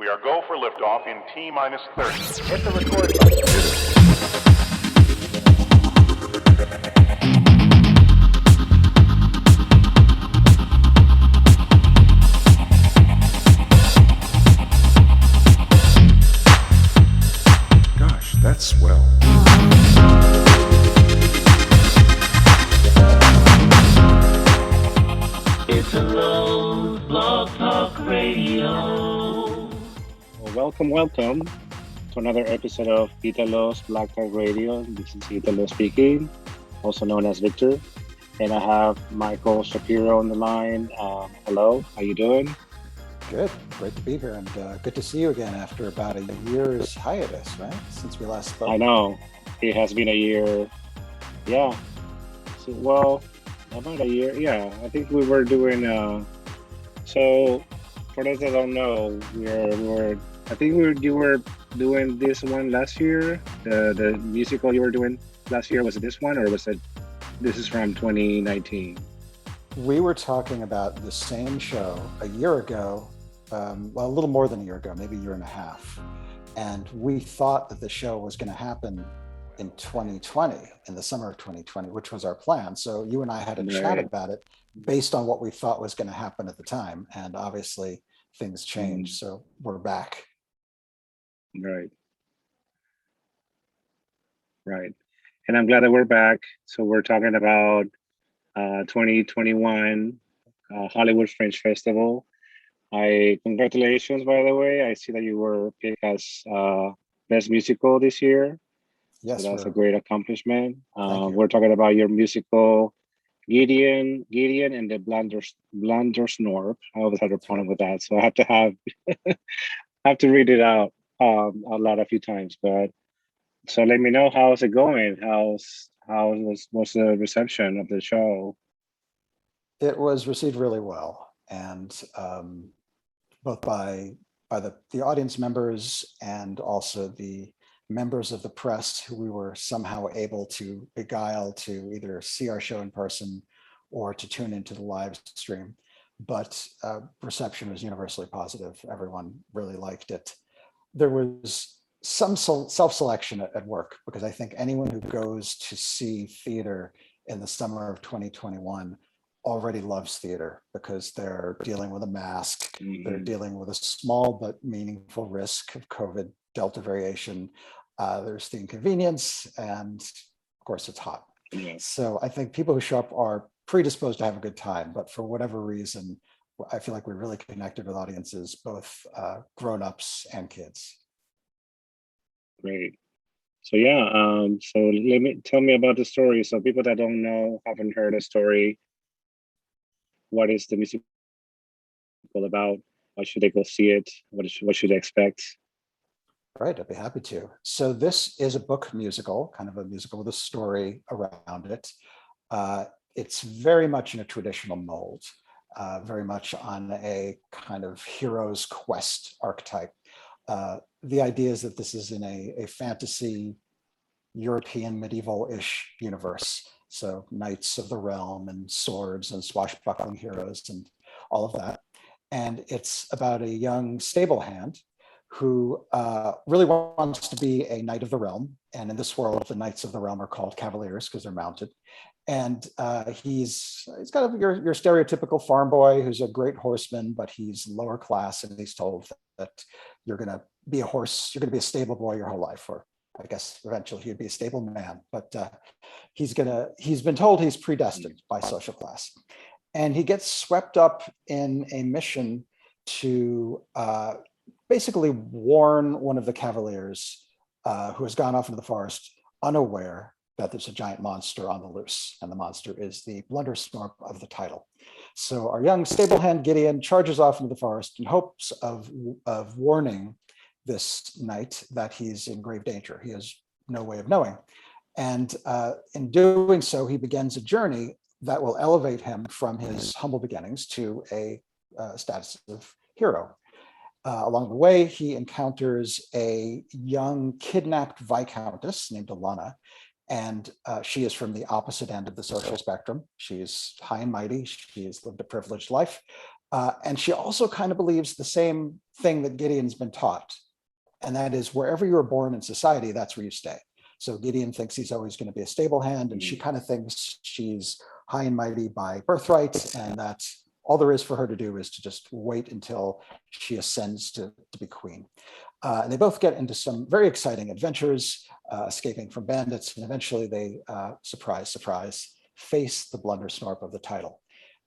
We are go for liftoff in T minus 30. Hit the record button. Gosh, that's swell. It's a low blog talk radio. Welcome to another episode of Italo's Black Talk Radio. This is Italo speaking, also known as Victor, and I have Michael Shapiro on the line. Hello, how you doing? Good, great to be here, and good to see you again after about a year's hiatus, right? Since we last spoke. I know it has been a year. Yeah, well, about a year. Yeah, I think we were doing. So, for those that don't know, you were doing this one last year. The musical you were doing last year, was it this one, or was it? This is from 2019. We were talking about the same show a year ago, well, a little more than a year ago, maybe a year and a half. And we thought that the show was going to happen in 2020, in the summer of 2020, which was our plan. So you and I had a chat about it based on what we thought was going to happen at the time. And obviously things changed. So we're back. Right. And I'm glad that we're back. So we're talking about 2021 Hollywood Fringe Festival. Congratulations, by the way. I see that you were picked as Best Musical this year. Yes, so that's a great accomplishment. We're talking about your musical Gideon and the Blundersnorp. I always had a problem with that, so I have to read it out a few times. But so let me know, how's it going? What's the reception of the show? It was received really well, and both by the audience members and also the members of the press who we were somehow able to beguile to either see our show in person or to tune into the live stream. But reception was universally positive. Everyone really liked it. There was some self-selection at work, because I think anyone who goes to see theater in the summer of 2021 already loves theater, because they're dealing with a mask, they're dealing with a small but meaningful risk of COVID Delta variation. There's the inconvenience, and of course it's hot. So I think people who show up are predisposed to have a good time, but for whatever reason, I feel like we really connected with audiences, both grownups and kids. Great. So so tell me about the story. So people that don't know, haven't heard the story, what is the musical about? Why should they go see it? What should they expect? Right, I'd be happy to. So this is a book musical, kind of a musical with a story around it. It's very much in a traditional mold, very much on a kind of hero's quest archetype. The idea is that this is in a fantasy European medieval-ish universe. So knights of the realm and swords and swashbuckling heroes and all of that. And it's about a young stablehand who really wants to be a knight of the realm. And in this world, the knights of the realm are called cavaliers because they're mounted. And he's kind of your stereotypical farm boy who's a great horseman, but he's lower class, and he's told that you're going to be a horse, you're going to be a stable boy your whole life, or I guess eventually he'd be a stable man, but he's been told he's predestined by social class. And he gets swept up in a mission to basically warn one of the cavaliers who has gone off into the forest unaware that there's a giant monster on the loose, and the monster is the Blundersnorp of the title. So our young stablehand Gideon charges off into the forest in hopes of warning this knight that he's in grave danger. He has no way of knowing. And in doing so, he begins a journey that will elevate him from his humble beginnings to a status of hero. Along the way, he encounters a young kidnapped viscountess named Alana, and she is from the opposite end of the social spectrum. She's high and mighty. She's lived a privileged life, And she also kind of believes the same thing that Gideon's been taught. And that is, wherever you were born in society, that's where you stay. So Gideon thinks he's always going to be a stable hand, and she kind of thinks she's high and mighty by birthright, and that all there is for her to do is to just wait until she ascends to be queen. And they both get into some very exciting adventures, escaping from bandits, and eventually they, surprise, surprise, face the blundersnorp of the title.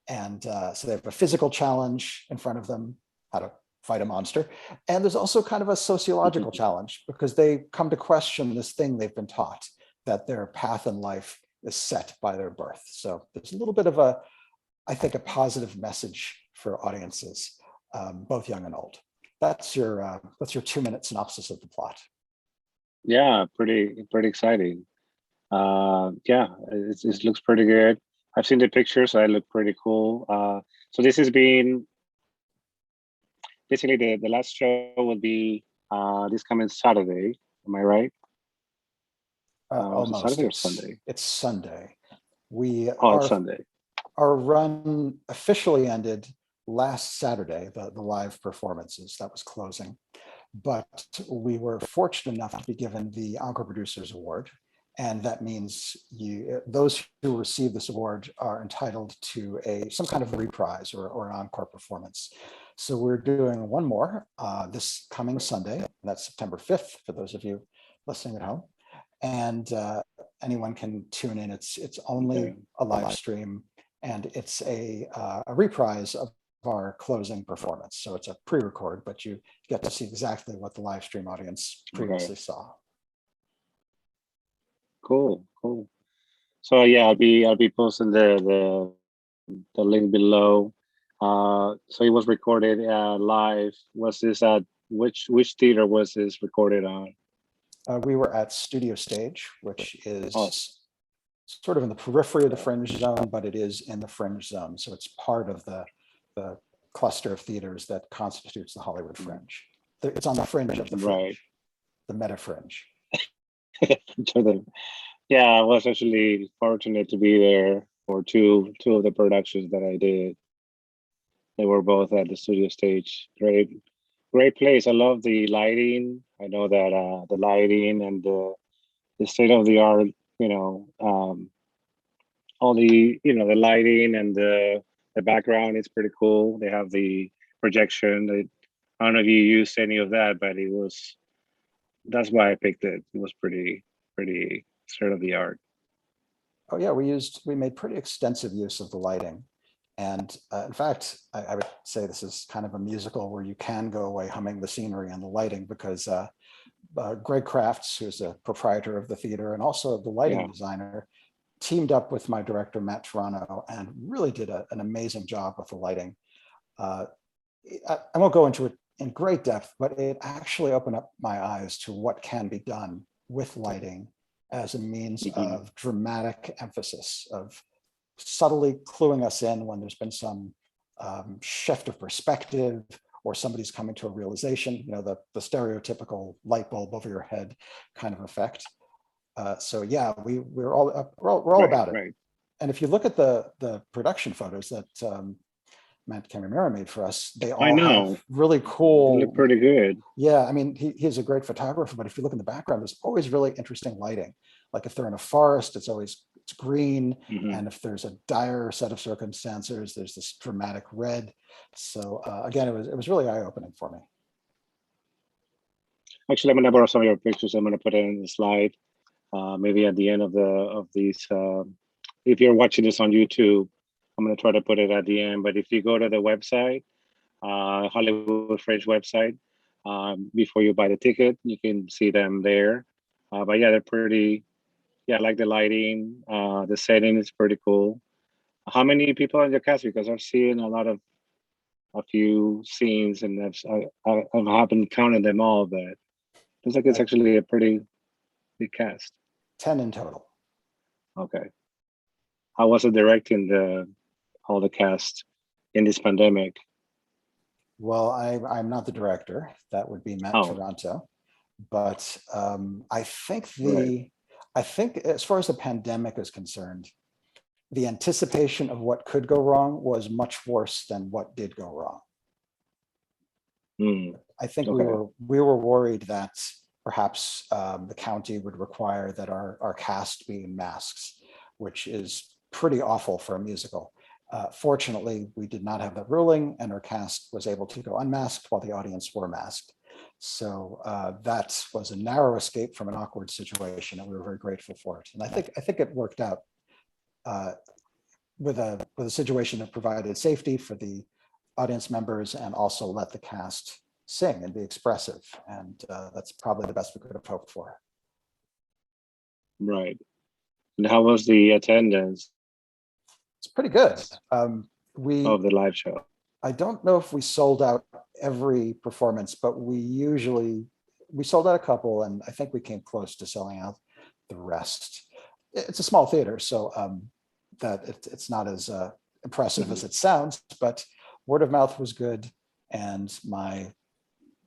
And so they have a physical challenge in front of them, how to fight a monster. And there's also kind of a sociological challenge, because they come to question this thing they've been taught, that their path in life is set by their birth. So there's a little bit of I think, a positive message for audiences, both young and old. That's your 2-minute synopsis of the plot. Yeah, pretty exciting. Yeah, it looks pretty good. I've seen the pictures, so they look pretty cool. So this has been basically the last show will be this coming Saturday. Am I right? Almost. Saturday or Sunday? It's Sunday. It's Sunday. Our run officially ended last Saturday, the live performances, that was closing. But we were fortunate enough to be given the Encore Producers Award. And that means those who receive this award are entitled to some kind of reprise or an encore performance. So we're doing one more this coming Sunday. That's September 5th, for those of you listening at home. And anyone can tune in. It's only a live stream, and it's a reprise of our closing performance. So it's a pre-record, but you get to see exactly what the live stream audience previously saw. Cool. So yeah, I'll be posting the link below. So it was recorded live. Was this at which theater was this recorded on? We were at Studio Stage, which is sort of in the periphery of the Fringe Zone, but it is in the Fringe Zone. So it's part of the cluster of theaters that constitutes the Hollywood Fringe. It's on the fringe of the Fringe, the Meta Fringe. Yeah, I was actually fortunate to be there for two of the productions that I did. They were both at the Studio Stage. Great place. I love the lighting. I know that the lighting and the state of the art, all the the lighting and the background is pretty cool. They have the projection. I don't know if you used any of that, but that's why I picked it. It was pretty state of the art. Oh yeah, we made pretty extensive use of the lighting. And in fact, I would say this is kind of a musical where you can go away humming the scenery and the lighting, because Greg Crafts, who's a proprietor of the theater and also the lighting designer, teamed up with my director, Matt Toronto, and really did an amazing job with the lighting. I won't go into it in great depth, but it actually opened up my eyes to what can be done with lighting as a means of dramatic emphasis, of subtly cluing us in when there's been some shift of perspective or somebody's coming to a realization, the stereotypical light bulb over your head kind of effect. So yeah, we're all about it. Right. And if you look at the production photos that Matt Camamera made for us, they all have really cool. They look pretty good. Yeah, I mean, he's a great photographer, but if you look in the background, there's always really interesting lighting. Like if they're in a forest, it's green. And if there's a dire set of circumstances, there's this dramatic red. So again, it was really eye-opening for me. Actually, I'm gonna borrow some of your pictures. I'm gonna put it in the slide, maybe at the end of these. If you're watching this on YouTube, I'm gonna try to put it at the end. But if you go to the website, Hollywood Fringe website, before you buy the ticket, you can see them there. But yeah, they're pretty. Yeah, I like the lighting. The setting is pretty cool. How many people in your cast? Because I've seen a few scenes, and I haven't counted them all, but it looks like it's actually a pretty big cast. 10 in total. Okay. How was it directing all the cast in this pandemic? Well, I'm not the director. That would be Matt Toronto. But I think as far as the pandemic is concerned, the anticipation of what could go wrong was much worse than what did go wrong. I think Okay. we were worried that perhaps the county would require that our cast be in masks, which is pretty awful for a musical. Fortunately, we did not have that ruling, and our cast was able to go unmasked while the audience were masked. So that was a narrow escape from an awkward situation, and we were very grateful for it. And I think it worked out with a situation that provided safety for the audience members and also let the cast sing and be expressive. And that's probably the best we could have hoped for. Right. And how was the attendance It's pretty good. of the live show? I don't know if we sold out every performance, but we sold out a couple, and I think we came close to selling out the rest. It's a small theater, so that it's not as impressive as it sounds, but word of mouth was good, and my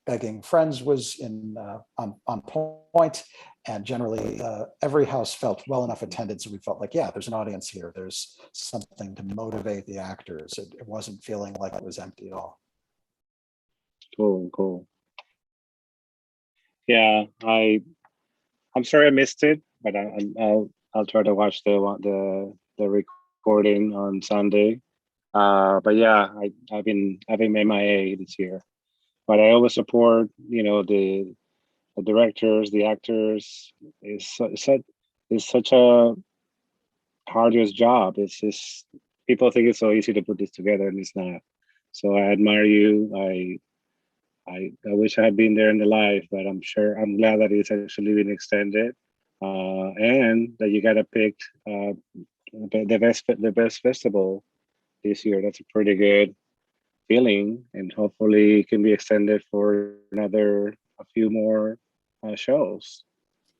begging friends was on point, and generally every house felt well enough attended, so we felt like, yeah, there's an audience here. There's something to motivate the actors. It wasn't feeling like it was empty at all. Cool. Yeah, I'm sorry I missed it, but I'll try to watch the recording on Sunday. But yeah, I've been MIA this year, but I always support, the directors, the actors. It's such a arduous job. It's just, people think it's so easy to put this together, and it's not. So I admire you. I wish I had been there in the live, but I'm glad that it's actually been extended, and that you got to pick the best festival this year. That's a pretty good feeling, and hopefully it can be extended for a few more shows.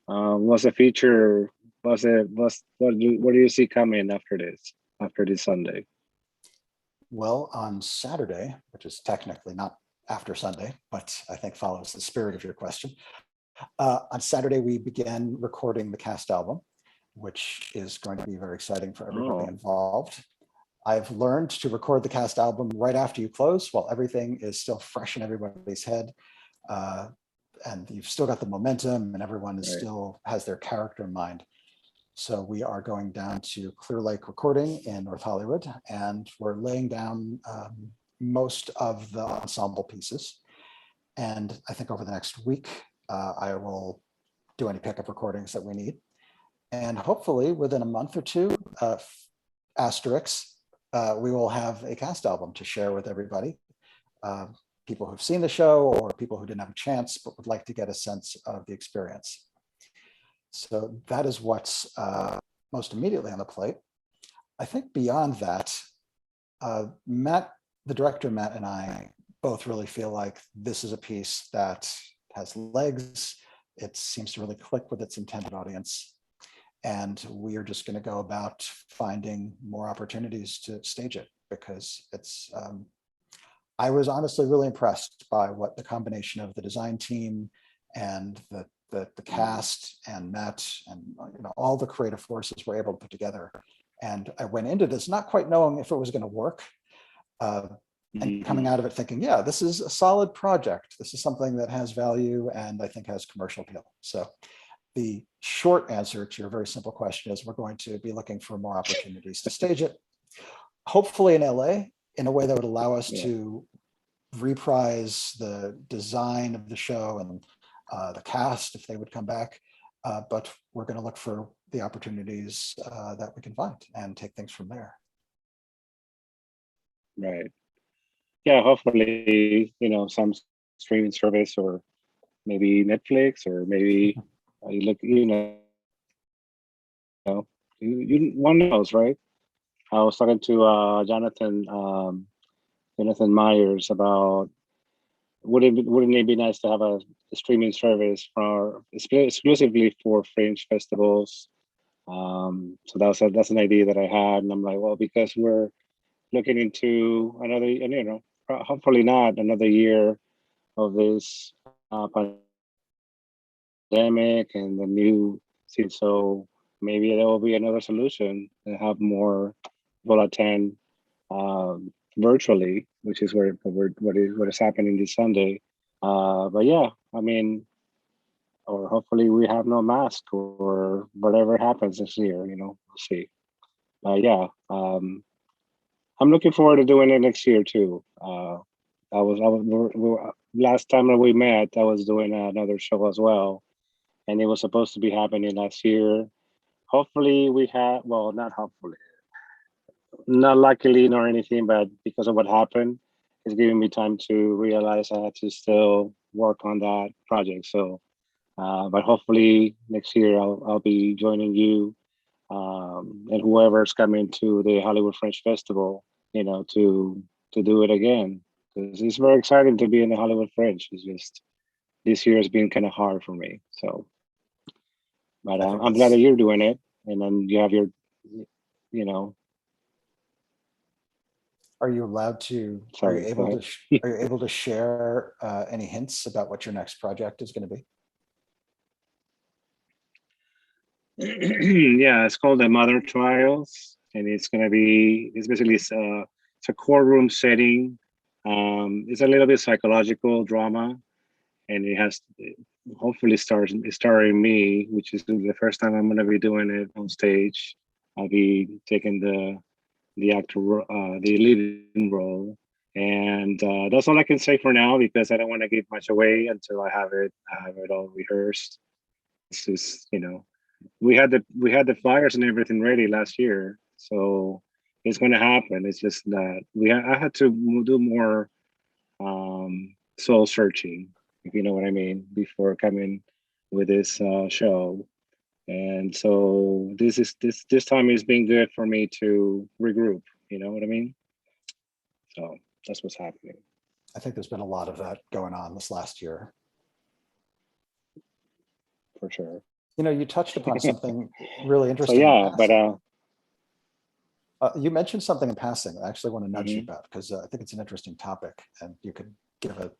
What's the feature? What do you see coming after this Sunday? Well, on Saturday, which is technically not after Sunday, but I think follows the spirit of your question. On Saturday, we began recording the cast album, which is going to be very exciting for everybody involved. I've learned to record the cast album right after you close, while everything is still fresh in everybody's head. And you've still got the momentum, and everyone is still has their character in mind. So we are going down to Clear Lake Recording in North Hollywood, and we're laying down most of the ensemble pieces. And I think over the next week, I will do any pickup recordings that we need. And hopefully within a month or two, we will have a cast album to share with everybody. People who've seen the show or people who didn't have a chance but would like to get a sense of the experience. So that is what's most immediately on the plate. I think beyond that, the director, Matt, and I both really feel like this is a piece that has legs. It seems to really click with its intended audience. And we are just going to go about finding more opportunities to stage it, because it's, I was honestly really impressed by what the combination of the design team and the cast and Matt and all the creative forces were able to put together. And I went into this not quite knowing if it was going to work, and coming out of it thinking, yeah, this is a solid project. This is something that has value and I think has commercial appeal. So the short answer to your very simple question is we're going to be looking for more opportunities to stage it, hopefully in LA, in a way that would allow us to reprise the design of the show and the cast if they would come back. But we're going to look for the opportunities that we can find and take things from there. Right. Yeah, hopefully, some streaming service, or maybe Netflix, or maybe you look, one knows, right? I was talking to Jonathan Myers about wouldn't it be nice to have a streaming service exclusively for Fringe festivals? So that's an idea that I had, and I'm like, well, because we're looking into another, hopefully not another year of this pandemic and the new season. So maybe there will be another solution and have more people attend virtually, which is what is happening this Sunday. But yeah, I mean, or hopefully we have no mask or whatever happens this year. We'll see. Yeah, I'm looking forward to doing it next year too. Last time that we met, I was doing another show as well, and it was supposed to be happening last year. Hopefully we have, well, not hopefully, not luckily nor anything, but because of what happened, it's giving me time to realize I had to still work on that project. So, but hopefully next year I'll be joining you and whoever's coming to the Hollywood Fringe Festival, to do it again. Because it's very exciting to be in the Hollywood Fringe. It's just this year has been kind of hard for me. So, but I think I'm glad that that's, you're doing it, and then you have your, you know, are you allowed to, are you sorry, go able to, ahead. are you able to share any hints about what your next project is going to be? Yeah, it's called the Mother Trials, and it's basically it's a courtroom setting. It's a little bit psychological drama, and it has hopefully starring me, which is the first time I'm going to be doing it on stage. I'll be taking the leading role, and that's all I can say for now because I don't want to give much away until I have it all rehearsed. It's just we had the flyers and everything ready last year, so it's going to happen. It's just that I had to do more soul searching, if you know what I mean, before coming with this show. And so this time has been good for me to regroup. You know what I mean? So that's what's happening I think there's been a lot of that going on this last year. for sure. You touched upon something really So interesting in yeah, but passing. You mentioned something in passing I actually want to nudge you mhm. about because I think it's an interesting topic and you could give a,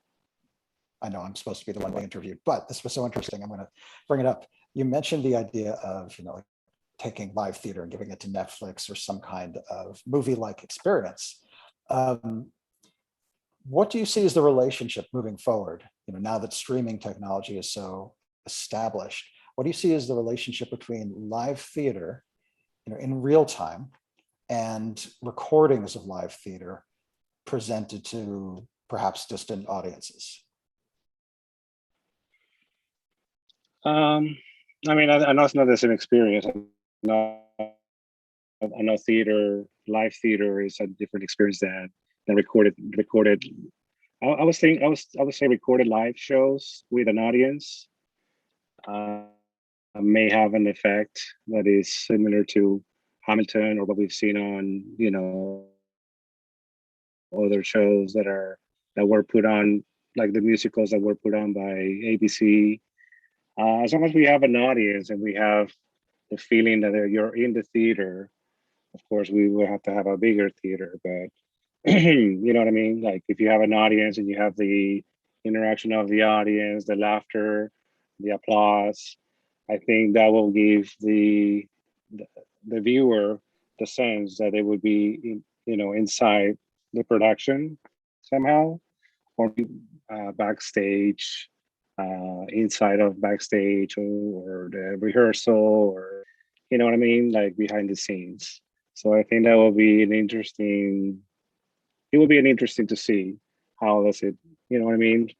I know I'm supposed to be the one being interviewed, but this was so interesting. I'm going to bring it up. You mentioned the idea of, like taking live theater and giving it to Netflix or some kind of movie-like experience. What do you see as the relationship moving forward? Now that streaming technology is so established, what do you see as the relationship between live theater, in real time and recordings of live theater presented to perhaps distant audiences? um, I mean, I know it's not the same experience. I know live theater is a different experience than recorded. I would say recorded live shows with an audience uh, may have an effect that is similar to Hamilton or what we've seen on other shows that were put on, like the musicals that were put on by ABC. As long as we have an audience and we have the feeling that you're in the theater, of course we will have to have a bigger theater, but you know what I mean? Like if you have an audience and you have the interaction of the audience, the laughter, the applause, I think that will give the, the viewer the sense that they would be inside the production somehow, or backstage, inside of backstage, or the rehearsal, or you know what I mean, like behind the scenes. So I think that will be an interesting. It will be an interesting to see how does it, you know what I mean?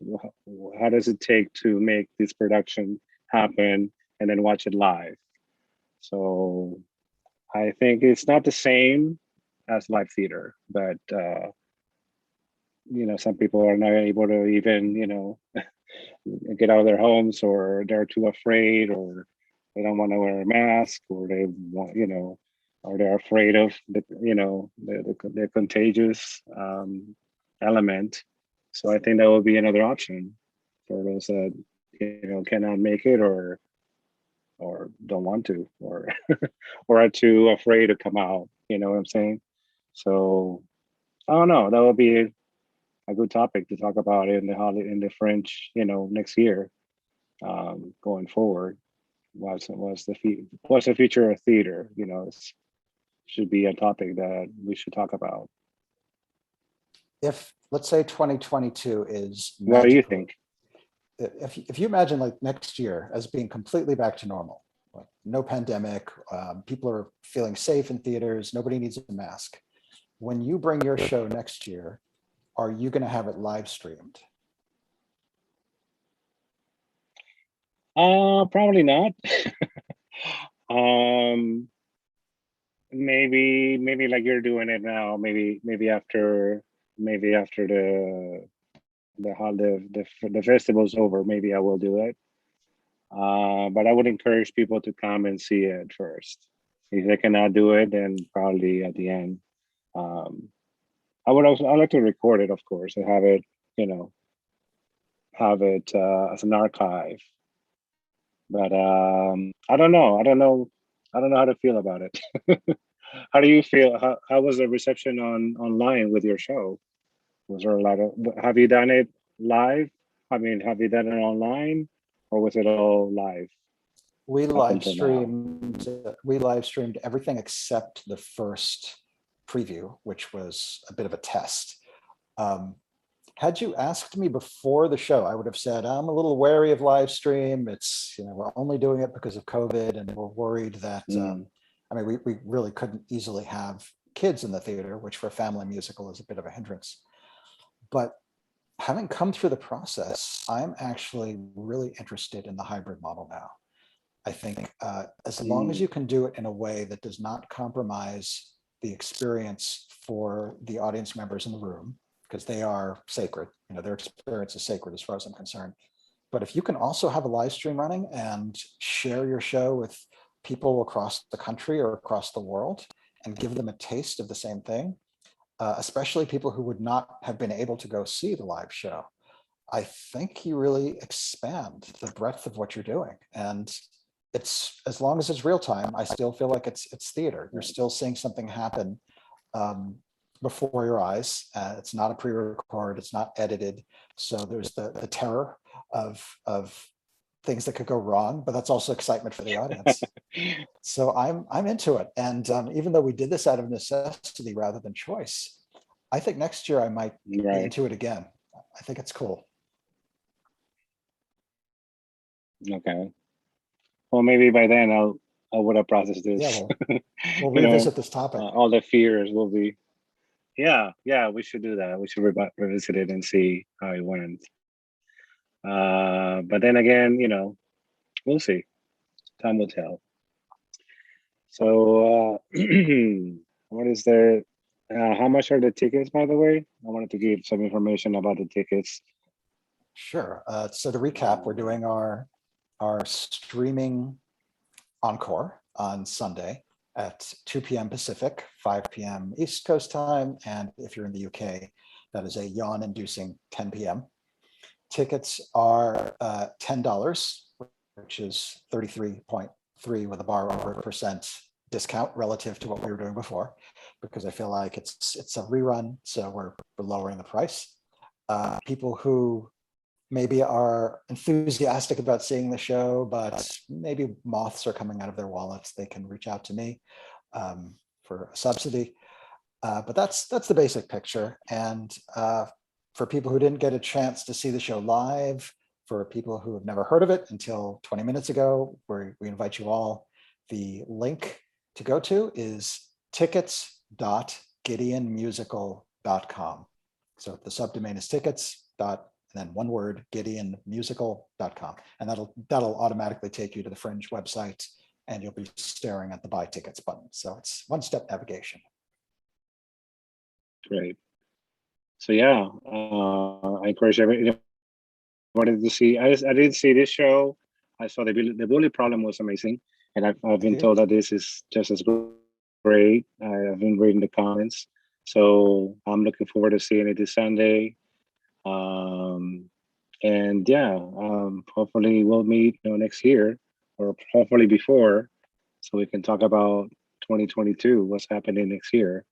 How does it take to make this production happen and then watch it live? So I think it's not the same as live theater, but some people are not able to even get out of their homes, or they're too afraid, or they don't want to wear a mask, or they want or they're afraid of the contagious element. So I think that would be another option for those that cannot make it, or don't want to, or or are too afraid to come out. You know what I'm saying? So I don't know. That would be a good topic to talk about in the French, next year, going forward. what's the future of theater? You know, should be a topic that we should talk about. If, let's say 2022 is What do you magical, think? if you imagine like next year as being completely back to normal, like no pandemic, people are feeling safe in theaters, nobody needs a mask. When you bring your show next year, are you going to have it live streamed? Probably not. um, maybe like you're doing it now. Maybe after the festival's over, maybe I will do it. But I would encourage people to come and see it first. If they cannot do it, then probably at the end. I like to record it, of course, and have it, you know, as an archive. But I don't know. I don't know how to feel about it. How do you feel? How was the reception online with your show? Was there a lot of? Have you done it live? I mean, have you done it online, or was it all live We up live until now? streamed everything except the first preview, which was a bit of a test. Had you asked me before the show, I would have said, I'm a little wary of live stream. It's, you know, we're only doing it because of COVID, and we're worried that, I mean, we really couldn't easily have kids in the theater, which for a family musical is a bit of a hindrance. But having come through the process, I'm actually really interested in the hybrid model now. I think as long as you can do it in a way that does not compromise the experience for the audience members in the room, because they are sacred, you know, their experience is sacred as far as I'm concerned. But if you can also have a live stream running and share your show with people across the country or across the world and give them a taste of the same thing, especially people who would not have been able to go see the live show, I think you really expand the breadth of what you're doing. And it's, as long as it's real time, I still feel like it's theater. You're still seeing something happen before your eyes. It's not a pre-record, it's not edited. So there's the terror of things that could go wrong, but that's also excitement for the audience. So I'm into it. And even though we did this out of necessity rather than choice, I think next year I might be into it again. I think it's cool. Okay. Well, maybe by then I would have processed this. Yeah, we'll revisit this topic. All the fears will be. Yeah, we should do that. We should revisit it and see how it went. But then again, you know, we'll see. Time will tell. So, what is there? How much are the tickets, by the way? I wanted to give some information about the tickets. Sure. So to recap, we're doing our streaming encore on Sunday at 2 p.m. Pacific, 5 p.m. East Coast time. And if you're in the UK, that is a yawn-inducing 10 p.m. Tickets are $10, which is 33.3 with a bar over % discount relative to what we were doing before, because I feel like it's a rerun, so we're lowering the price. People who maybe are enthusiastic about seeing the show, but maybe moths are coming out of their wallets, they can reach out to me for a subsidy. But that's the basic picture. And for people who didn't get a chance to see the show live, for people who have never heard of it until 20 minutes ago, we invite you all. The link to go to is tickets.gideonmusical.com. So the subdomain is tickets. And then one word, GIDEONmusical.com. And that'll automatically take you to the Fringe website, and you'll be staring at the buy tickets button. So it's one-step navigation. Great. So yeah, I encourage everybody to see. I didn't see this show. I saw the bully problem was amazing, and I've been told that this is just as great. I've been reading the comments, so I'm looking forward to seeing it this Sunday. And yeah, hopefully we'll meet next year, or hopefully before, so we can talk about 2022, what's happening next year.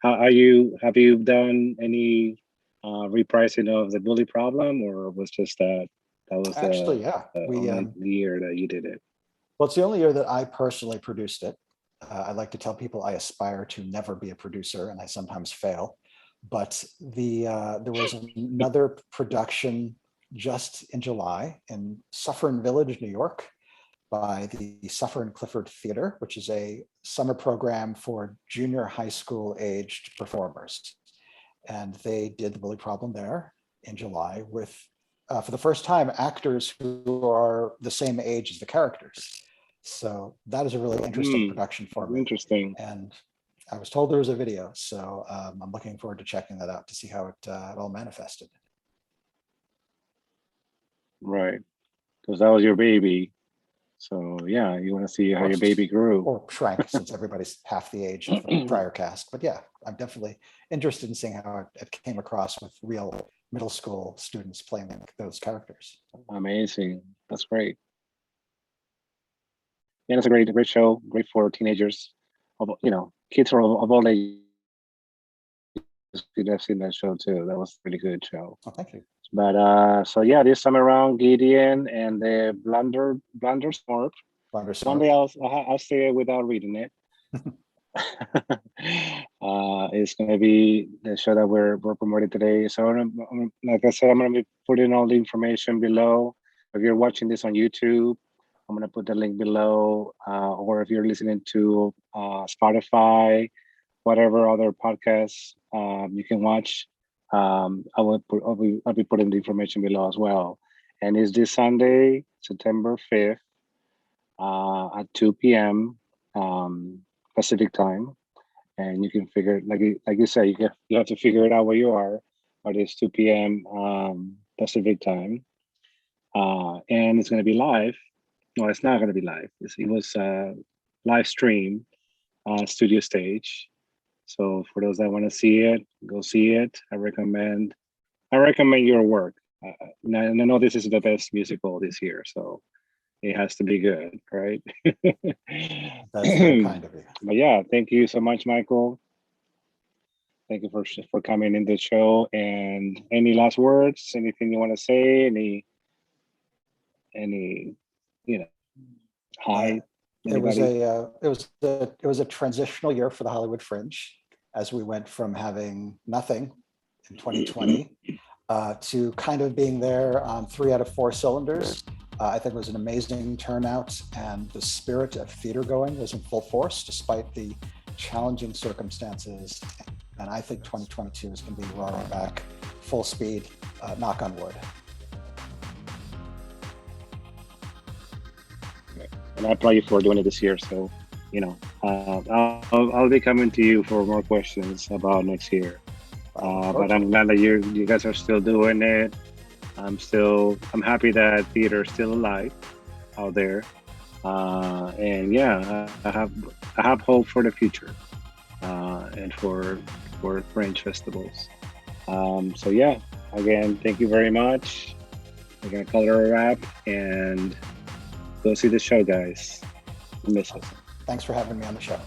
Have you done any repricing of the bully problem, or was just that was actually, yeah, the year that you did it? Well, it's the only year that I personally produced it. I like to tell people I aspire to never be a producer, and I sometimes fail. But there was another production just in July in Suffern Village, New York, by the Suffern Clifford Theater, which is a summer program for junior high school aged performers. And they did the Bully Problem there in July with, for the first time, actors who are the same age as the characters. So that is a really interesting production for me. Interesting. And I was told there was a video, so I'm looking forward to checking that out to see how it all manifested. Right, because that was your baby. So yeah, you want to see how your baby grew. Or shrank, since everybody's half the age of the prior cast. But yeah, I'm definitely interested in seeing how it came across with real middle school students playing those characters. Amazing. That's great. Yeah, that's a great show. Great for teenagers. Kids of all ages. I've seen that show too. That was a really good show. Oh, thank you. But so yeah, this time around, Gideon and the Blundersnorp. Someday I'll say it without reading it. It's going to be the show that we're promoting today. So like I said, I'm going to be putting all the information below. If you're watching this on YouTube, I'm going to put the link below. Or if you're listening to Spotify, whatever other podcasts you can watch, I'll be putting the information below as well. And it's this Sunday, September 5th, at 2 p.m. Pacific time. And you can figure, like you said, you have to figure it out where you are, but it's 2 p.m. Pacific time. And it's going to be live. No, it's not going to be live. It was live stream studio stage. So for those that want to see it, go see it. I recommend your work. I know this is the best musical this year, so it has to be good, right? That's very kind of you. But yeah, thank you so much, Michael. Thank you for coming in the show. And any last words? Anything you want to say? Any hi? It was a transitional year for the Hollywood Fringe, as we went from having nothing in 2020 to kind of being there on 3 out of 4 cylinders. I think it was an amazing turnout, and the spirit of theater going was in full force despite the challenging circumstances. And I think 2022 is going to be roaring back full speed, knock on wood. And I applaud you for doing it this year. So, I'll be coming to you for more questions about next year. But I'm glad that you guys are still doing it. I'm happy that theater is still alive out there. And yeah, I have hope for the future and for Fringe festivals. So yeah, again, thank you very much. We're gonna call it a wrap and go see the show, guys. Miss us. Thanks for having me on the show.